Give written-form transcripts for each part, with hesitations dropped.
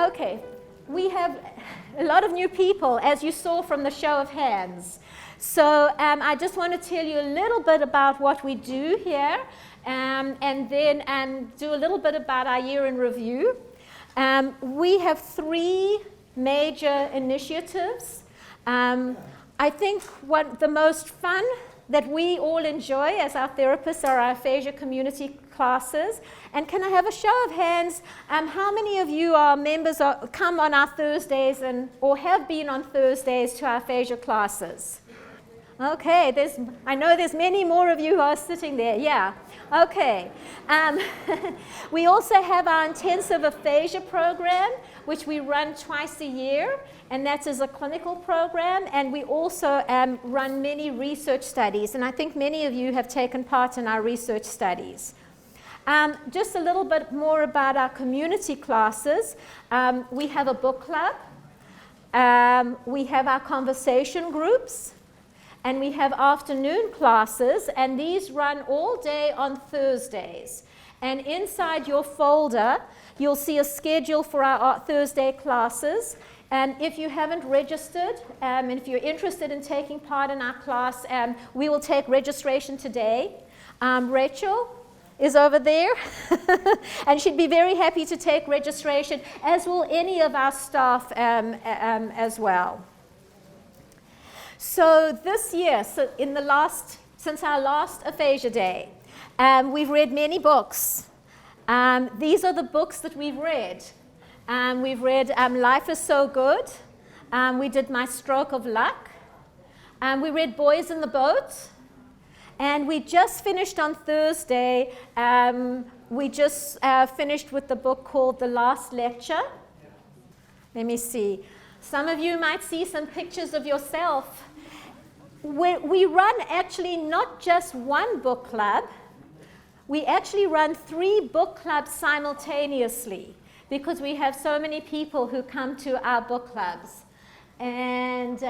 Okay, we have a lot of new people, as you saw from the show of hands. So I just want to tell you a little bit about what we do here, and then do a little bit about our year in review. We have 3 major initiatives. I think the most fun that we all enjoy as our therapists are our aphasia community classes. And can I have a show of hands? How many of you are members come on our Thursdays or have been on Thursdays to our aphasia classes? Okay, I know there's many more of you who are sitting there. Yeah. Okay. We also have our intensive aphasia program, which we run twice a year, and that is a clinical program. And we also run many research studies, and I think many of you have taken part in our research studies. Just a little bit more about our community classes. We have a book club. We have our conversation groups. And we have afternoon classes, and these run all day on Thursdays. And inside your folder, you'll see a schedule for our Thursday classes. And if you haven't registered, and if you're interested in taking part in our class, we will take registration today. Rachel is over there, and she'd be very happy to take registration, as will any of our staff as well. So this year, since our last Aphasia Day, we've read many books. These are the books that we've read. We've read Life is So Good. We did My Stroke of Luck. We read Boys in the Boat. And we just finished on Thursday, we just finished with the book called The Last Lecture. Let me see. Some of you might see some pictures of yourself. We run actually not just one book club. We actually run 3 book clubs simultaneously because we have so many people who come to our book clubs. And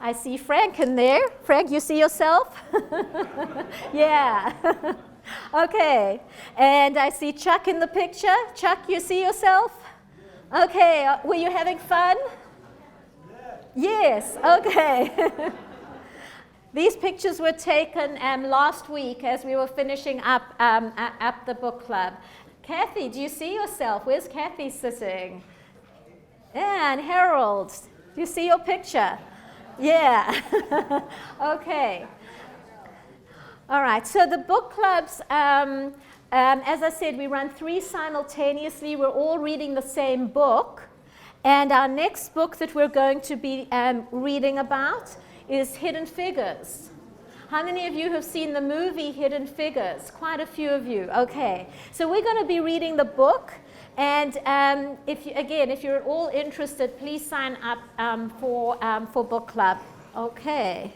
I see Frank in there. Frank, you see yourself? Yeah. Okay. And I see Chuck in the picture. Chuck, you see yourself? Okay. Were you having fun? Yes. Okay. These pictures were taken last week as we were finishing up the book club. Kathy, do you see yourself? Where's Kathy sitting? And Harold, do you see your picture? Yeah. Okay. All right. So the book clubs, as I said, we run 3 simultaneously. We're all reading the same book. And our next book that we're going to be reading about is Hidden Figures. How many of you have seen the movie Hidden Figures? Quite a few of you. Okay. So we're going to be reading the book. And if you're at all interested, please sign up for book club. Okay.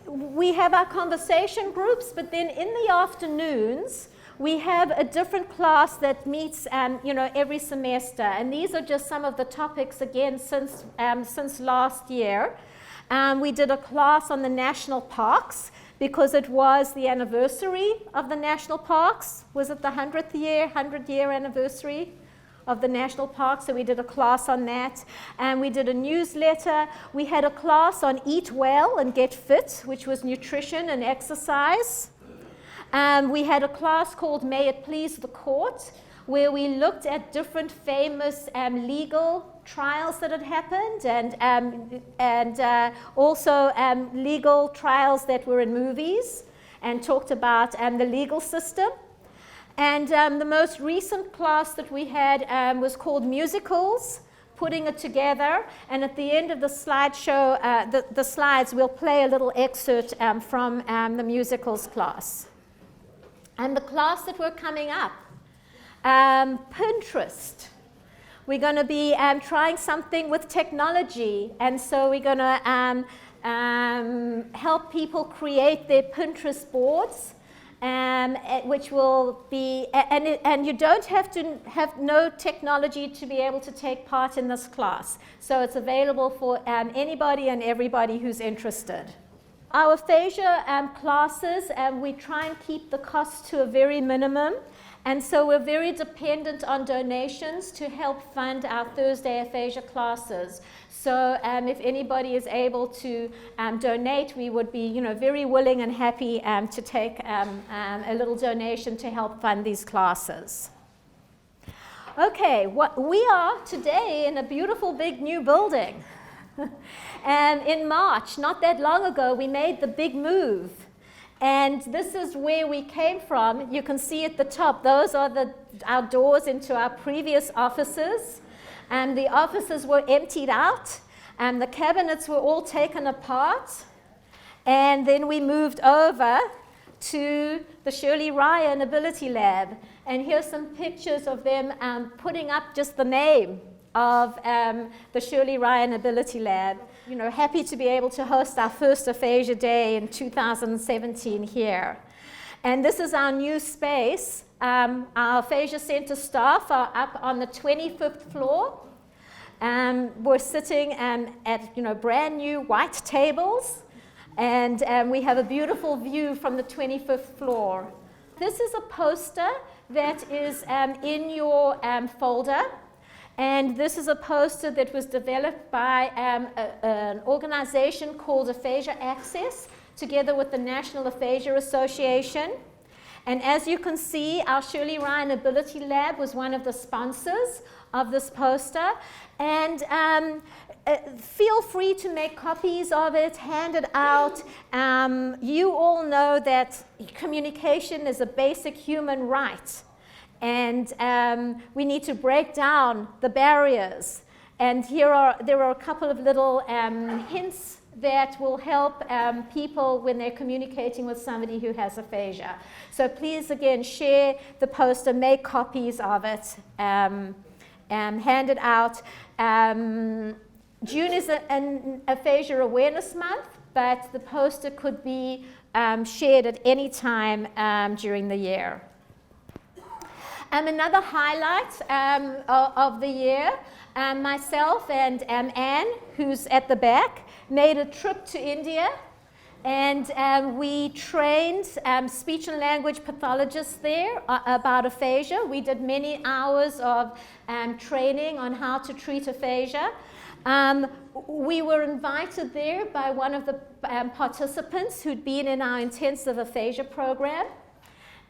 We have our conversation groups, but then in the afternoons, we have a different class that meets every semester. And these are just some of the topics, again, since last year. We did a class on the national parks because it was the anniversary of the national parks. Was it the 100-year anniversary of the national parks? So we did a class on that. And we did a newsletter. We had a class on Eat Well and Get Fit, which was nutrition and exercise. We had a class called May It Please the Court, where we looked at different famous legal trials that had happened and also legal trials that were in movies, and talked about the legal system. And the most recent class that we had was called Musicals, putting it together. And at the end of the slideshow, the slides, we'll play a little excerpt from the musicals class. And the class that we're coming up, Pinterest. We're going to be trying something with technology, and so we're going to help people create their Pinterest boards, which will be, and you don't have to have no technology to be able to take part in this class. So it's available for anybody and everybody who's interested. our aphasia classes, we try and keep the cost to a very minimum. And so we're very dependent on donations to help fund our Thursday aphasia classes. So if anybody is able to donate, we would be very willing and happy to take a little donation to help fund these classes. Okay, we are today in a beautiful big new building. And in March, not that long ago, we made the big move. And this is where we came from. You can see at the top, those are our doors into our previous offices. And the offices were emptied out, and the cabinets were all taken apart. And then we moved over to the Shirley Ryan Ability Lab. And here's some pictures of them putting up just the name of the Shirley Ryan Ability Lab. Happy to be able to host our first Aphasia Day in 2017 here. And this is our new space. Our Aphasia Center staff are up on the 25th floor. We're sitting at brand new white tables, and we have a beautiful view from the 25th floor. This is a poster that is in your folder. And this is a poster that was developed by an organization called Aphasia Access, together with the National Aphasia Association. And as you can see, our Shirley Ryan Ability Lab was one of the sponsors of this poster. And feel free to make copies of it, hand it out. You all know that communication is a basic human right. And we need to break down the barriers. And there are a couple of little hints that will help people when they're communicating with somebody who has aphasia. So please, again, share the poster, make copies of it, and hand it out. June is an Aphasia Awareness Month, but the poster could be shared at any time during the year. Another highlight of the year, myself and Anne, who's at the back, made a trip to India, and we trained speech and language pathologists there about aphasia. We did many hours of training on how to treat aphasia. We were invited there by one of the participants who'd been in our intensive aphasia program.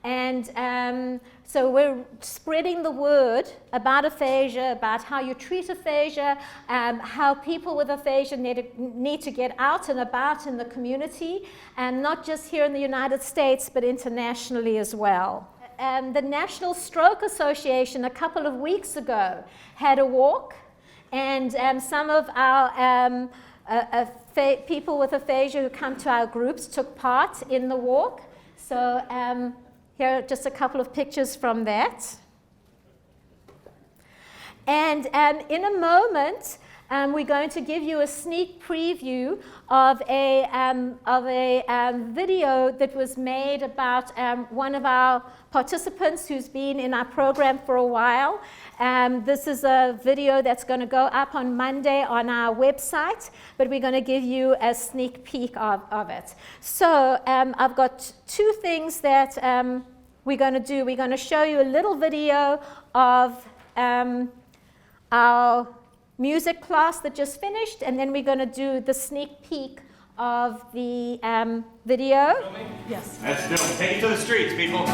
And so we're spreading the word about aphasia, about how you treat aphasia, how people with aphasia need to get out and about in the community, and not just here in the United States, but internationally as well. The National Stroke Association a couple of weeks ago had a walk, and some of our people with aphasia who come to our groups took part in the walk. So here are just a couple of pictures from that. And in a moment, we're going to give you a sneak preview of a video that was made about one of our participants who's been in our program for a while. This is a video that's going to go up on Monday on our website, but we're going to give you a sneak peek of it. So I've got two things that we're going to do. We're going to show you a little video of our music class that just finished, and then we're going to do the sneak peek of the video. Yes. Let's do it. Take it to the streets, people.